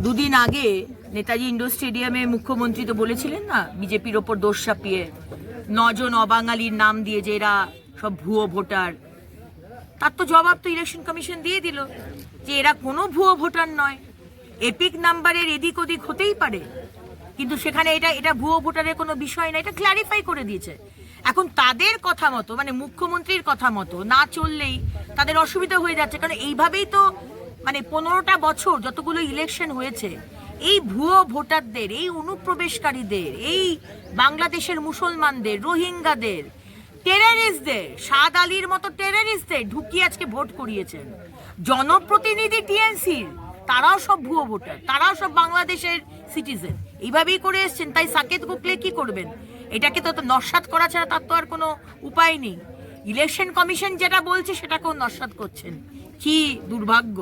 দুদিন আগে নেতাজি ইন্ডোর স্টেডিয়ামে মুখ্যমন্ত্রী তো বলেছিলেন না, বিজেপির ওপর দোষ চাপিয়ে 9 জন অবাঙালির নাম দিয়ে যে এরা সব ভুয়ো ভোটার। তার তো জবাব তো ইলেকশন কমিশন দিয়ে দিল যে এরা কোনো ভুয়ো ভোটার নয়, এপিক নাম্বারের এদিক ওদিক হতেই পারে, কিন্তু সেখানে এটা ভুয়ো ভোটারের কোনো বিষয় না, এটা ক্ল্যারিফাই করে দিয়েছে। এখন তাদের কথা মতো, মানে মুখ্যমন্ত্রীর কথা মতো না চললেই তাদের অসুবিধা হয়ে যাচ্ছে, কারণ এইভাবেই তো মানে 15টা বছর যতগুলো ইলেকশন হয়েছে এই ভুয়ো ভোটারদের, এই অনুপ্রবেশকারীদের, এই বাংলাদেশের মুসলমানদের, রোহিঙ্গাদের, টেররিস্টদের, সাদ আলীর মতো টেররিস্টদের ঢুকিয়ে আজকে ভোট করিয়েছেন। জনপ্রতিনিধি টিএনসির তারাও সব ভুয়ো ভোটার, তারাও সব বাংলাদেশের সিটিজেন, এইভাবেই করে এসছেন। তাই সাকেত গোখলে কি করবেন? এটাকে তো নস্যাৎ করা ছাড়া তার তো আর কোনো উপায় নেই। ইলেকশন কমিশন যেটা বলছে সেটাকেও নস্যাৎ করছেন। কি দুর্ভাগ্য।